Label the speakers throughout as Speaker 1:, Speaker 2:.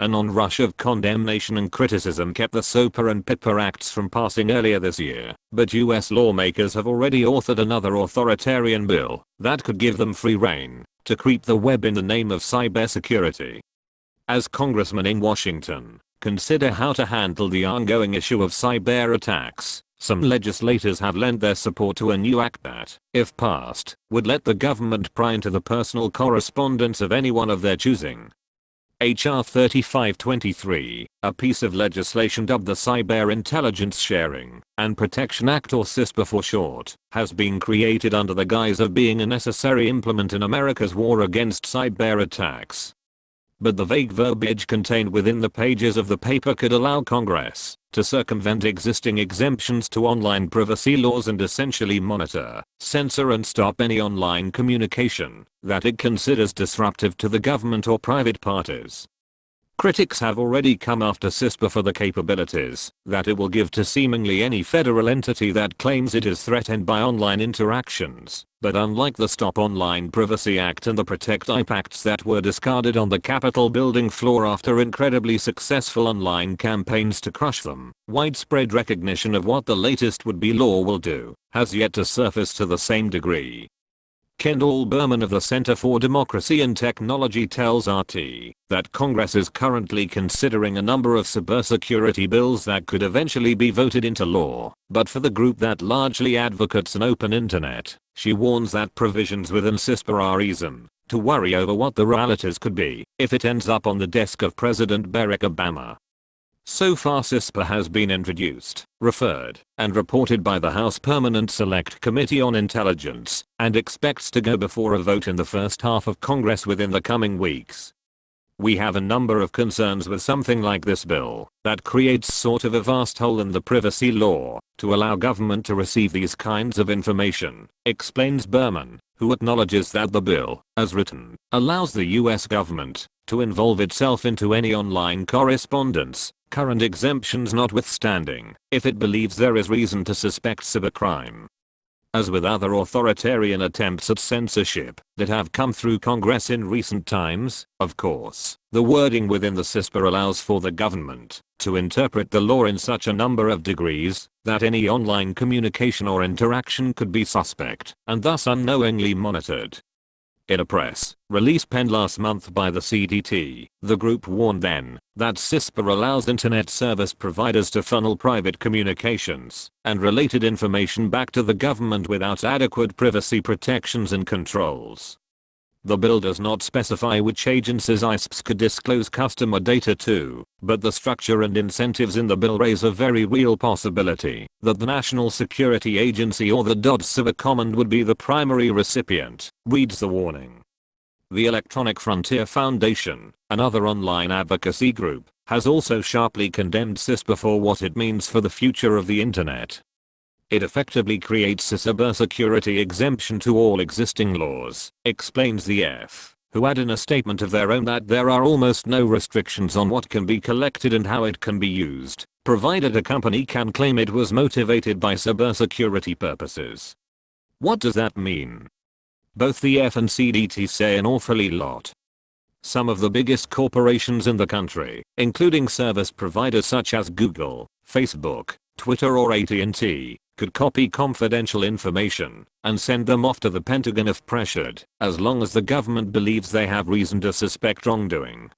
Speaker 1: An onrush of condemnation and criticism kept the SOPA and PIPA acts from passing earlier this year, but US lawmakers have already authored another authoritarian bill that could give them free rein to creep the web in the name of cybersecurity. As congressmen in Washington consider how to handle the ongoing issue of cyber attacks, some legislators have lent their support to a new act that, if passed, would let the government pry into the personal correspondence of anyone of their choosing. H.R. 3523, a piece of legislation dubbed the Cyber Intelligence Sharing and Protection Act, or CISPA for short, has been created under the guise of being a necessary implement in America's war against cyber attacks. But the vague verbiage contained within the pages of the paper could allow Congress to circumvent existing exemptions to online privacy laws and essentially monitor, censor and stop any online communication that it considers disruptive to the government or private parties. Critics have already come after CISPA for the capabilities that it will give to seemingly any federal entity that claims it is threatened by online interactions, but unlike the Stop Online Privacy Act and the Protect IP Acts that were discarded on the Capitol building floor after incredibly successful online campaigns to crush them, widespread recognition of what the latest would-be law will do has yet to surface to the same degree. Kendall Berman of the Center for Democracy and Technology tells RT that Congress is currently considering a number of cybersecurity bills that could eventually be voted into law, but for the group that largely advocates an open internet, she warns that provisions within CISPA are reason to worry over what the realities could be if it ends up on the desk of President Barack Obama. So far CISPA has been introduced, referred, and reported by the House Permanent Select Committee on Intelligence, and expects to go before a vote in the first half of Congress within the coming weeks. We have a number of concerns with something like this bill that creates sort of a vast hole in the privacy law to allow government to receive these kinds of information, explains Berman, who acknowledges that the bill, as written, allows the US government to involve itself into any online correspondence, current exemptions notwithstanding, if it believes there is reason to suspect cybercrime. As with other authoritarian attempts at censorship that have come through Congress in recent times, of course, the wording within the CISPA allows for the government to interpret the law in such a number of degrees that any online communication or interaction could be suspect and thus unknowingly monitored. In a press release penned last month by the CDT, the group warned then that CISPA allows internet service providers to funnel private communications and related information back to the government without adequate privacy protections and controls. The bill does not specify which agencies CISPs could disclose customer data to, but the structure and incentives in the bill raise a very real possibility that the National Security Agency or the Cyber Command would be the primary recipient, reads the warning. The Electronic Frontier Foundation, another online advocacy group, has also sharply condemned CISPA for what it means for the future of the internet. It effectively creates a cybersecurity exemption to all existing laws, explains the F, who add in a statement of their own that there are almost no restrictions on what can be collected and how it can be used, provided a company can claim it was motivated by cybersecurity purposes. What does that mean? Both the F and CDT say an awfully lot. Some of the biggest corporations in the country, including service providers such as Google, Facebook, Twitter or AT&T, could copy confidential information and send them off to the Pentagon if pressured, as long as the government believes they have reason to suspect wrongdoing.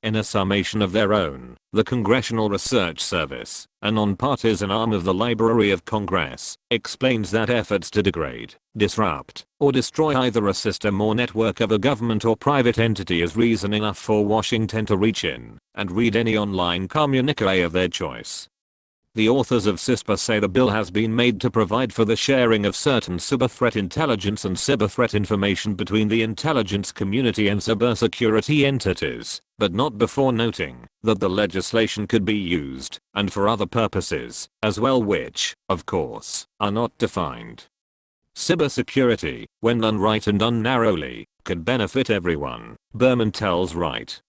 Speaker 1: In a summation of their own, the Congressional Research Service, a nonpartisan arm of the Library of Congress, explains that efforts to degrade, disrupt, or destroy either a system or network of a government or private entity is reason enough for Washington to reach in and read any online communique of their choice. The authors of CISPA say the bill has been made to provide for the sharing of certain cyber threat intelligence and cyber threat information between the intelligence community and cybersecurity entities, but not before noting that the legislation could be used, and for other purposes, as well which, of course, are not defined. Cybersecurity, when done right and done narrowly, could benefit everyone, Berman tells Wright.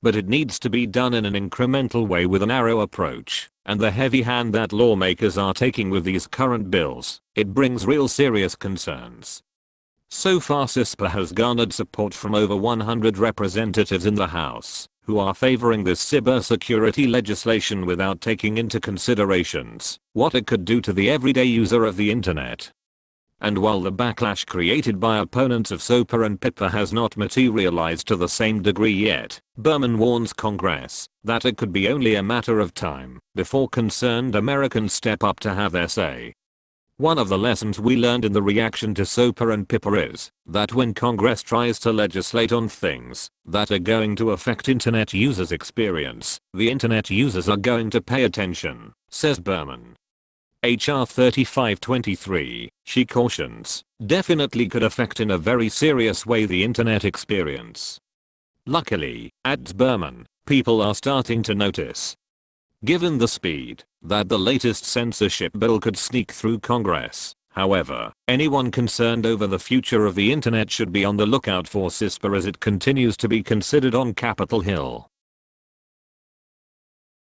Speaker 1: But it needs to be done in an incremental way with a narrow approach, and the heavy hand that lawmakers are taking with these current bills, it brings real serious concerns. So far CISPA has garnered support from over 100 representatives in the House, who are favoring this cybersecurity legislation without taking into considerations what it could do to the everyday user of the internet. And while the backlash created by opponents of SOPA and PIPA has not materialized to the same degree yet, Berman warns Congress that it could be only a matter of time before concerned Americans step up to have their say. One of the lessons we learned in the reaction to SOPA and PIPA is that when Congress tries to legislate on things that are going to affect internet users' experience, the internet users are going to pay attention, says Berman. HR 3523, she cautions, definitely could affect in a very serious way the internet experience. Luckily, adds Berman, people are starting to notice. Given the speed that the latest censorship bill could sneak through Congress, however, anyone concerned over the future of the internet should be on the lookout for CISPA as it continues to be considered on Capitol Hill.